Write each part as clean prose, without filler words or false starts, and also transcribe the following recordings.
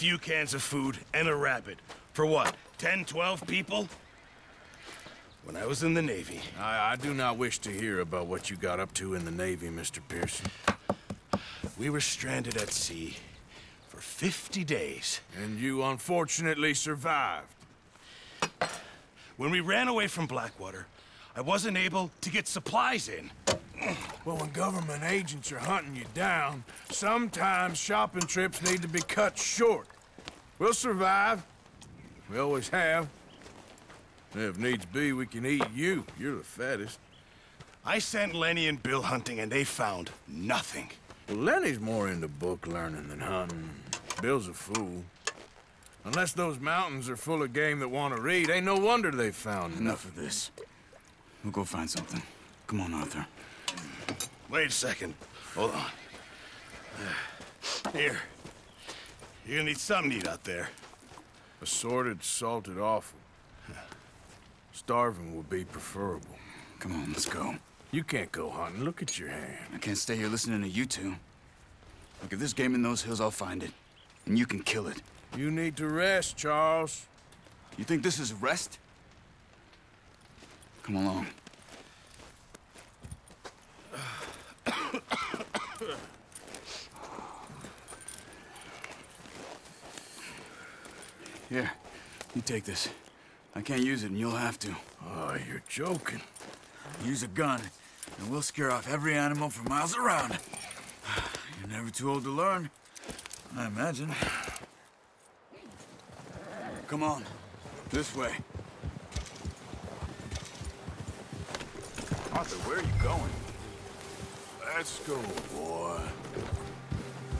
few cans of food, and a rabbit. For what, 10, 12 people? When I was in the Navy... I do not wish to hear about what you got up to in the Navy, Mr. Pearson. We were stranded at sea for 50 days. And you unfortunately survived. When we ran away from Blackwater, I wasn't able to get supplies in. Well, when government agents are hunting you down, sometimes shopping trips need to be cut short. We'll survive. We always have. If needs be, we can eat you. You're the fattest. I sent Lenny and Bill hunting, and they found nothing. Well, Lenny's more into book learning than hunting. Bill's a fool. Unless those mountains are full of game that want to read, ain't no wonder they found Enough of this. We'll go find something. Come on, Arthur. Wait a second. Hold on. Here. You're gonna need something to eat out there. Assorted, salted offal. Starving would be preferable. Come on, let's go. You can't go hunting. Look at your hand. I can't stay here listening to you two. Look, if there's game in those hills, I'll find it. And you can kill it. You need to rest, Charles. You think this is rest? Come along. Here, you take this. I can't use it, and you'll have to. Oh, you're joking. Use a gun, and we'll scare off every animal for miles around. You're never too old to learn, I imagine. Come on, this way. Arthur, where are you going? Let's go, boy.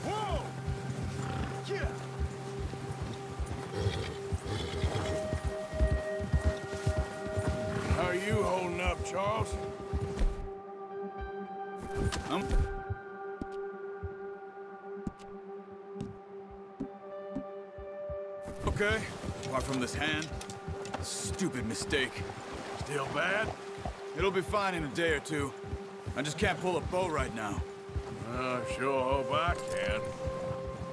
Whoa! Yeah! How are you holding up, Charles? Okay, apart from this hand. Stupid mistake. Still bad? It'll be fine in a day or two. I just can't pull a bow right now. I sure hope I can.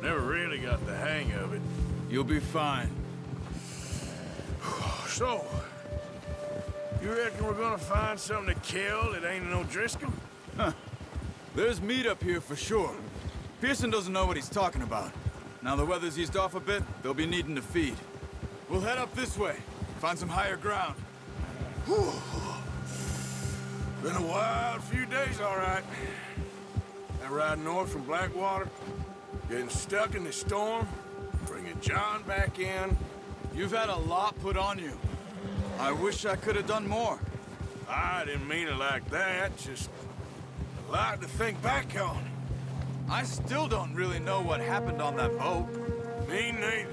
Never really got the hang of it. You'll be fine. So, you reckon we're gonna find something to kill that ain't no Driscoll? Huh. There's meat up here for sure. Pearson doesn't know what he's talking about. Now the weather's eased off a bit, they'll be needing to feed. We'll head up this way, find some higher ground. Whew. Been a wild few days, all right. That ride north from Blackwater, getting stuck in the storm, bringing John back in. You've had a lot put on you. I wish I could have done more. I didn't mean it like that, just a lot to think back on. I still don't really know what happened on that boat. Me neither.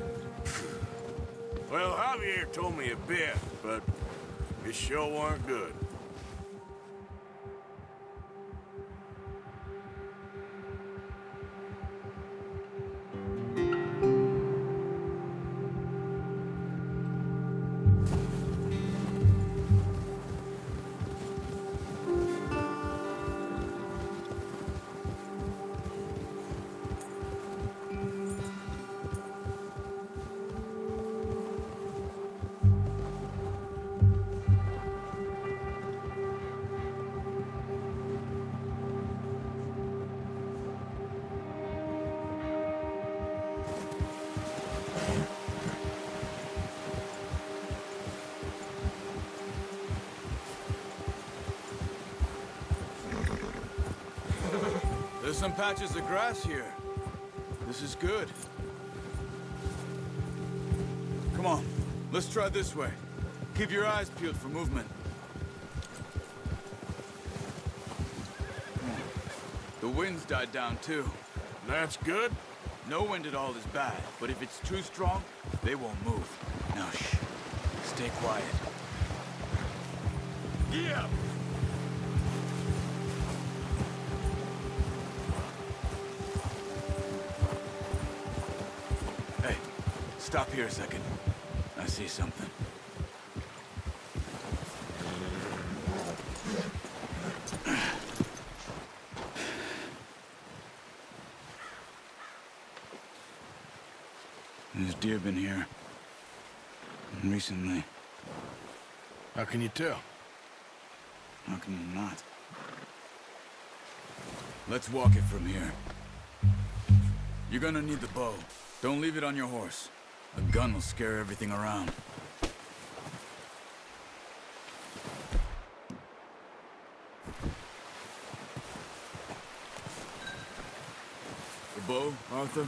Well, Javier told me a bit, but it sure weren't good. There's some patches of grass here. This is good. Come on, let's try this way. Keep your eyes peeled for movement. The wind's died down too. That's good. No wind at all is bad, but if it's too strong, they won't move. Now shh, stay quiet. Yeah. Hey, stop here a second. I see something. There's deer been here. And recently. How can you tell? How can you not? Let's walk it from here. You're gonna need the bow. Don't leave it on your horse. A gun will scare everything around. The bow, Arthur?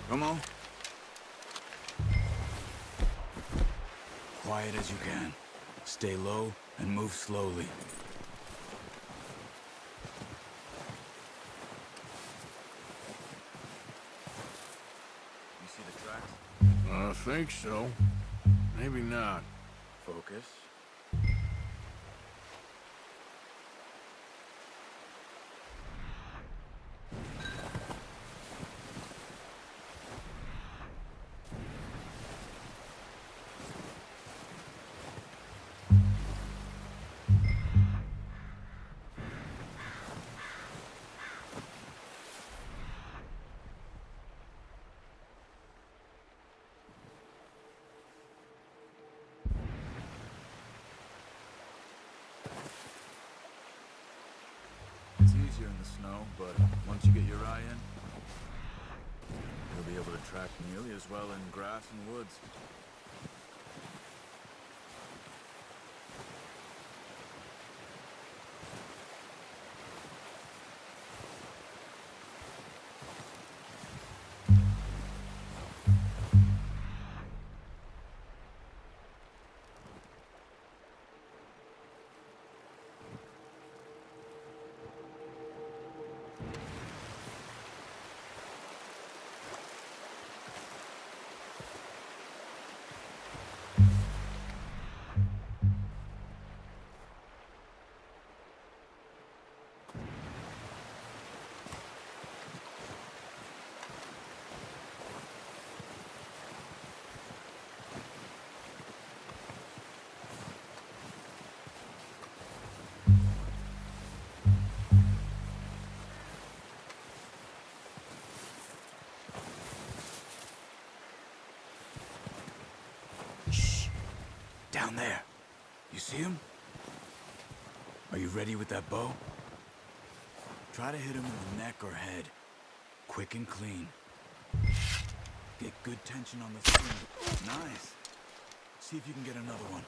Come on. Quiet as you can. Stay low and move slowly. You see the tracks? I think so. Maybe not. Focus. It's easier in the snow, but once you get your eye in, you'll be able to track nearly as well in grass and woods. Down there. You see him? Are you ready with that bow? Try to hit him in the neck or head. Quick and clean. Get good tension on the string. Nice. See if you can get another one.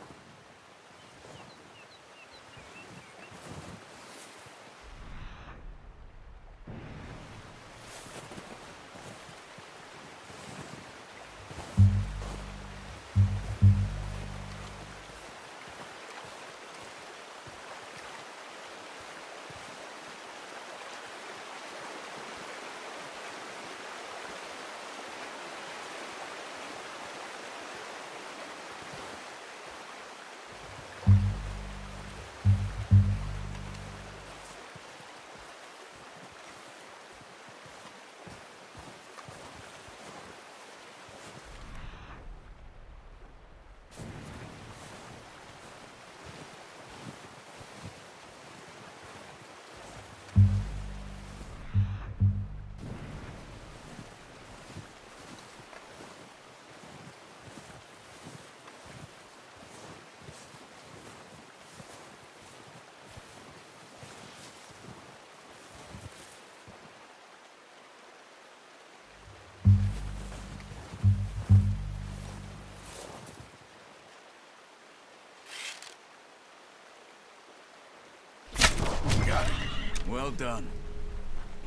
Well done.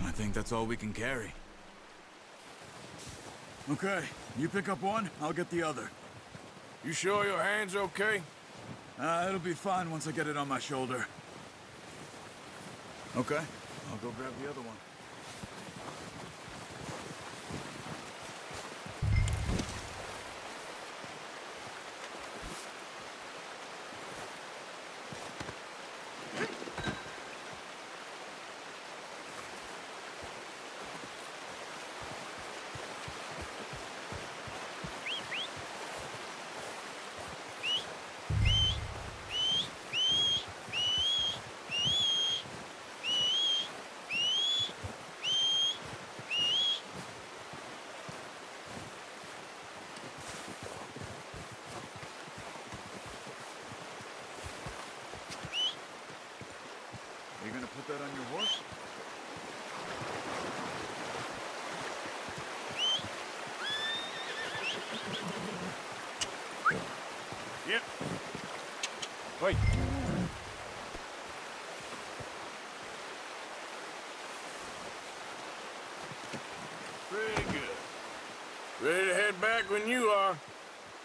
I think that's all we can carry. Okay, you pick up one, I'll get the other. You sure your hand's okay? It'll be fine once I get it on my shoulder. Okay, I'll go grab the other one. that on your horse? Yep. Wait. Pretty good. Ready to head back when you are.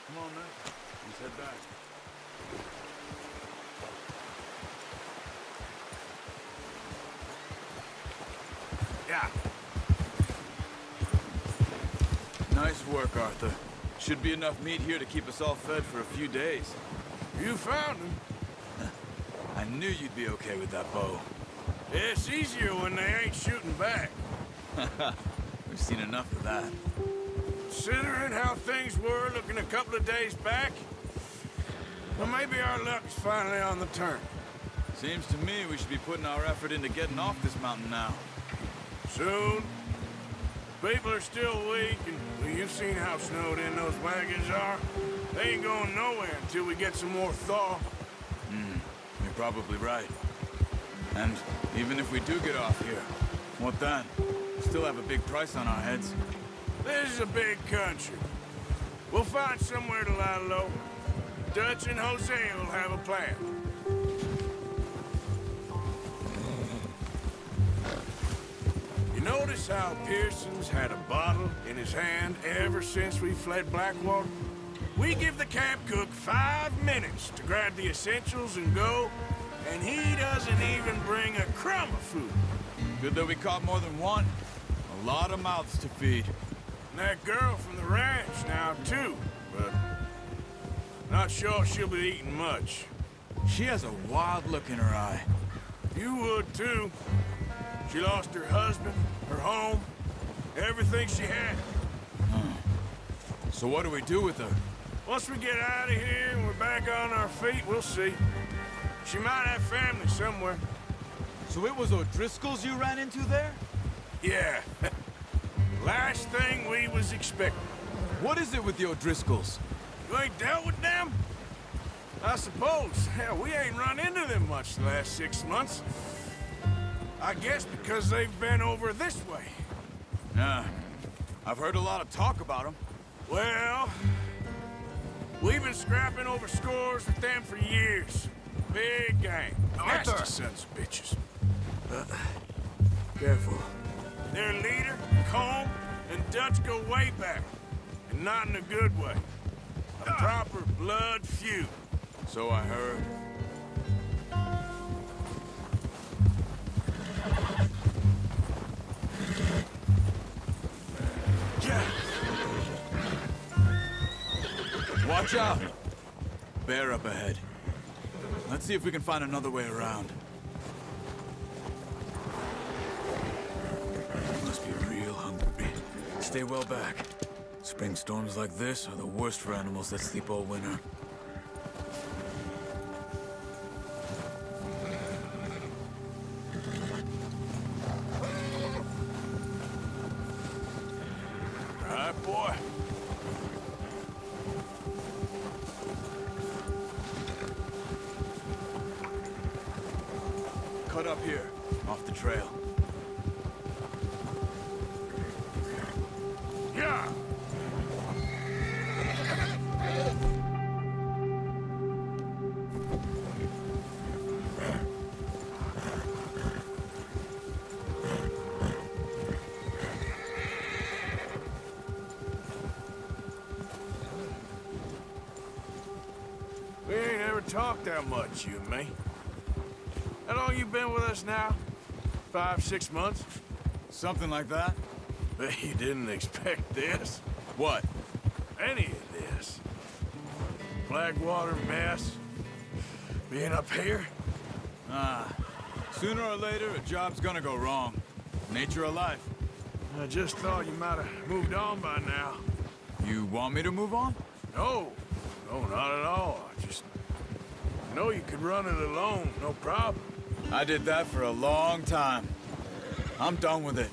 Come on, man. Let's head back. Yeah. Nice work, Arthur. Should be enough meat here to keep us all fed for a few days. You found him. I knew you'd be okay with that bow. It's easier when they ain't shooting back. We've seen enough of that. Considering how things were looking a couple of days back, well, maybe our luck's finally on the turn. Seems to me we should be putting our effort into getting off this mountain now. Soon. People are still weak, and well, you've seen how snowed in those wagons are. They ain't going nowhere until we get some more thaw. You're probably right. And even if we do get off here, what then? We still have a big price on our heads. This is a big country. We'll find somewhere to lie low. Dutch and Jose will have a plan. You notice how Pearson's had a bottle in his hand ever since we fled Blackwater? We give the camp cook 5 minutes to grab the essentials and go, and he doesn't even bring a crumb of food. Good that we caught more than one. A lot of mouths to feed. And that girl from the ranch now, too, but not sure she'll be eating much. She has a wild look in her eye. You would, too. She lost her husband, her home, everything she had. So what do we do with her? Once we get out of here and we're back on our feet, we'll see. She might have family somewhere. So it was O'Driscoll's you ran into there? Yeah. Last thing we was expecting. What is it with the O'Driscolls? You ain't dealt with them? I suppose. Hell, we ain't run into them much the last 6 months. I guess because they've been over this way. Nah. I've heard a lot of talk about them. Well, we've been scrapping over scores with them for years. Big gang. Arthur! Nasty sons of bitches. Careful. Their leader, Combe, and Dutch go way back. And not in a good way. A proper blood feud. So I heard. Yeah. Watch out! Bear up ahead. Let's see if we can find another way around. Must be real hungry. Stay well back. Spring storms like this are the worst for animals that sleep all winter. Right, boy. Cut up here, off the trail. Yeah. We ain't ever talked that much, you and me. How long you been with us now? 5, 6 months? Something like that? Bet you didn't expect this. What? Any of this. Blackwater mess. Being up here? Sooner or later, a job's gonna go wrong. Nature of life. I just thought you might have moved on by now. You want me to move on? No. No, not at all. I just know you could run it alone, no problem. I did that for a long time. I'm done with it.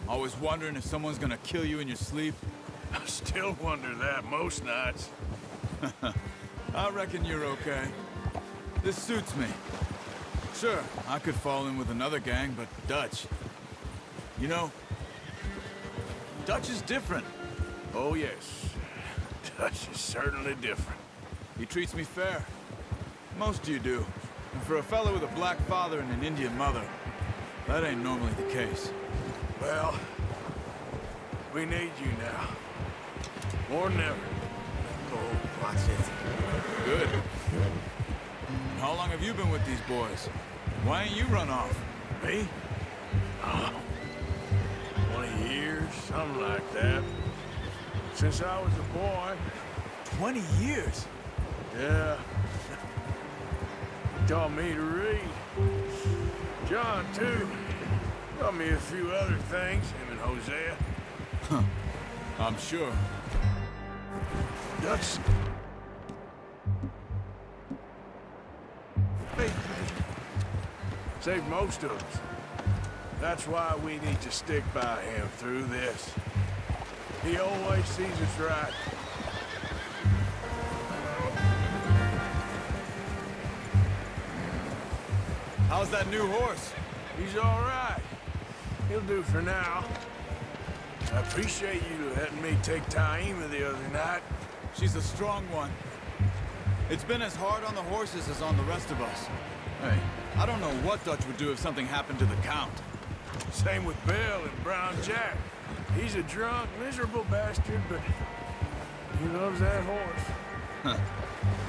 Always wondering if someone's gonna kill you in your sleep. I still wonder that most nights. I reckon you're okay. This suits me. Sure, I could fall in with another gang, but Dutch... You know, Dutch is different. Oh, yes. Dutch is certainly different. He treats me fair. Most of you do. And for a fellow with a black father and an Indian mother, that ain't normally the case. Well, we need you now. More than ever. Oh, watch it. Good. And how long have you been with these boys? Why ain't you run off? Me? Oh, 20 years, something like that. Since I was a boy. 20 years? Yeah. He taught me to read. John, too. Taught me a few other things, him and Hosea. Huh. I'm sure. Dutch. Saved most of us. That's why we need to stick by him through this. He always sees us right. How's that new horse? He's all right. He'll do for now. I appreciate you letting me take Taima the other night. She's a strong one. It's been as hard on the horses as on the rest of us. Hey, I don't know what Dutch would do if something happened to the Count. Same with Bill and Brown Jack. He's a drunk, miserable bastard, but he loves that horse. Huh.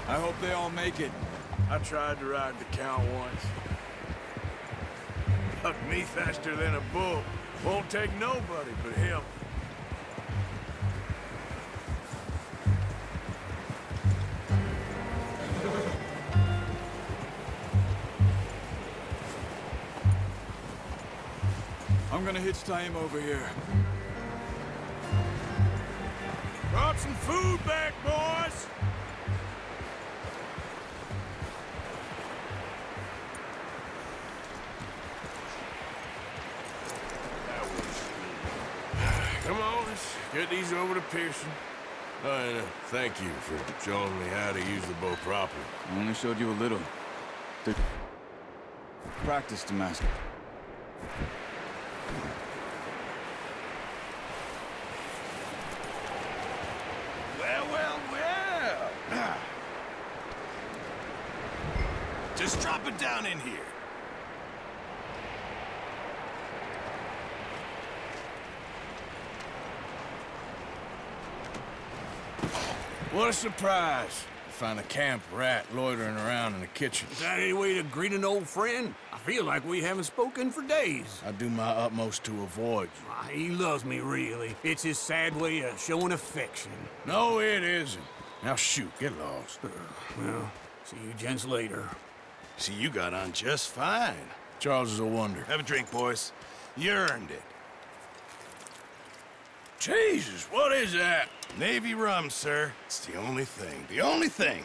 I hope they all make it. I tried to ride the Count once. Bucked me faster than a bull. Won't take nobody but him. I'm gonna hitch Taima over here. Brought some food back, boys! Come on, let's get these over to Pearson. And thank you for showing me how to use the bow properly. I only showed you a little. To practice to master. Well, well, well. Just drop it down in here. What a surprise. Find a camp rat loitering around in the kitchen. Is that any way to greet an old friend? I feel like we haven't spoken for days. I do my utmost to avoid you. He loves me, really. It's his sad way of showing affection. No, it isn't. Now shoot, get lost. Well, see you gents later. See, you got on just fine. Charles is a wonder. Have a drink, boys. You earned it. Jesus, what is that? Navy rum, sir. It's the only thing. The only thing.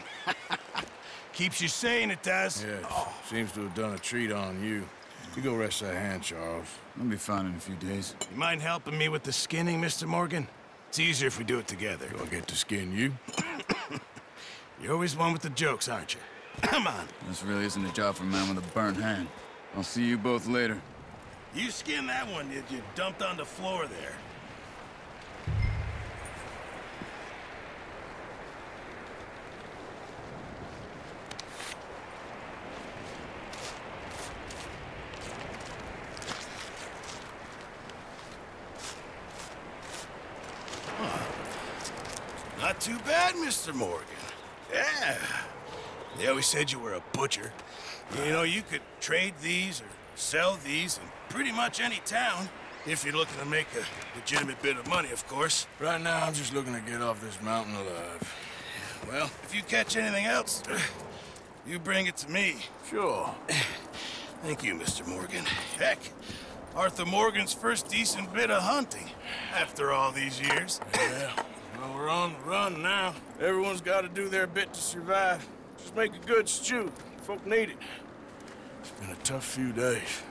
Keeps you sane, it does. Yes, seems to have done a treat on you. You go rest that hand, Charles. I'll be fine in a few days. You mind helping me with the skinning, Mr. Morgan? It's easier if we do it together. Do I get to skin you? You're always one with the jokes, aren't you? Come on. This really isn't a job for a man with a burnt hand. I'll see you both later. You skinned that one that you dumped on the floor there. Not too bad, Mr. Morgan. Yeah. They always said you were a butcher. You know, you could trade these or sell these in pretty much any town. If you're looking to make a legitimate bit of money, of course. Right now, I'm just looking to get off this mountain alive. Well, if you catch anything else, you bring it to me. Sure. Thank you, Mr. Morgan. Heck, Arthur Morgan's first decent bit of hunting after all these years. Yeah. Well, we're on the run now. Everyone's got to do their bit to survive. Just make a good stew. Folk need it. It's been a tough few days.